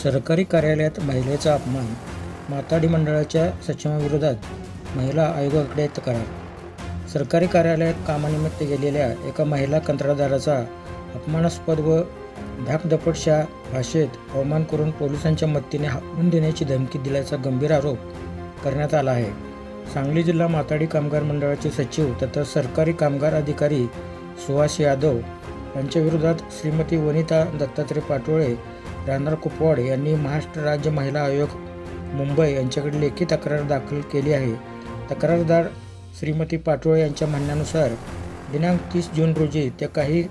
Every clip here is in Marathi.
सरकारी कार्यालयात महिलेचा अपमान, माथाडी मंडळाच्या सचिवांविरोधात महिला आयोगाकडे तक्रार. सरकारी कार्यालयात कामानिमित्त गेलेल्या एका महिला कंत्राटदाराचा अपमानास्पद व धाकदपटशा भाषेत अवमान करून पोलिसांच्या मदतीने हाकलून देण्याची धमकी दिल्याचा गंभीर आरोप करण्यात आला आहे. सांगली जिल्हा माथाडी कामगार मंडळाचे सचिव तथा सरकारी कामगार अधिकारी सुहास यादव यांच्या विरोधात श्रीमती वनिता दत्तात्रय पाटोळे राहणार कुपवाड यांनी महाराष्ट्र राज्य महिला आयोग मुंबई यांच्याकडे लेखी तक्रार दाखल केली आहे. तक्रारदार श्रीमती पाटोळे यांच्या म्हणण्यानुसार दिनांक 30 जून रोजी त्या काही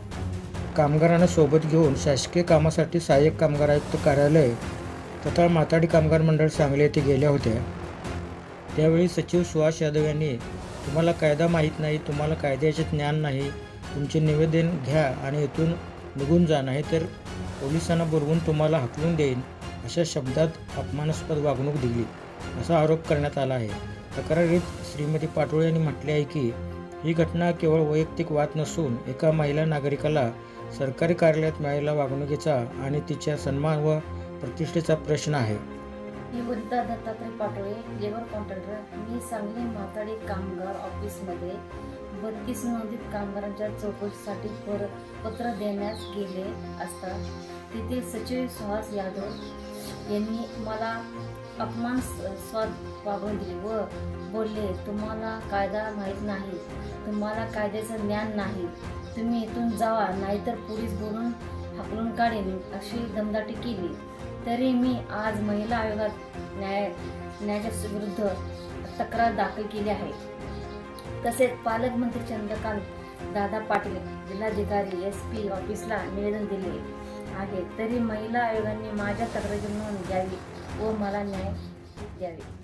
कामगारांना सोबत घेऊन शासकीय कामासाठी सहाय्यक कामगार आयुक्त कार्यालय तथा माथाडी कामगार मंडळ सांगली येथे गेल्या होत्या. त्यावेळी सचिव सुहास यादव यांनी, तुम्हाला कायदा माहीत नाही, तुम्हाला कायद्याचे ज्ञान नाही, तुमचे निवेदन घ्या आणि इथून निघून जा, नाही तर पोलिसांना बोलवून तुम्हाला हाकलून देईन, अशा शब्दात अपमानास्पद वागणूक दिली असा आरोप करण्यात आला आहे. तक्रारीत श्रीमती पाटोळे यांनी म्हटले आहे की ही घटना केवळ वैयक्तिक वाद नसून एका महिला नागरिकाला सरकारी कार्यालयात मिळालेल्या वागणुकीचा आणि तिच्या सन्मान व प्रतिष्ठेचा प्रश्न आहे. मी वनिता दत्तात्रय पाटोळे, लेबर कॉन्ट्रॅक्टर. मी सांगली माथाडी कामगार ऑफिसमध्ये 32 नोंदित कामगारांच्या चौकशीसाठी पत्र देण्यास गेले असता तेथील सचिव सुहास यादव यांनी मला अपमानास्पद वागणूक दिली व बोलले, तुम्हाला कायदा माहीत नाही, तुम्हाला कायद्याचं ज्ञान नाही, तुम्ही इथून जावा, नाहीतर पोलीस बोलून हाकलून काढेन, अशी दमदाटी केली. तरी मी आज महिला आयोगात न्यायाच्या विरुद्ध तक्रार दाखल केली आहे. तसेच पालकमंत्री चंद्रकांत दादा पाटील, जिल्हाधिकारी SP ऑफिसला निवेदन दिले आहे. तरी महिला आयोगाने माझ्या तक्रारीची नोंद घ्यावी व मला न्याय द्यावे.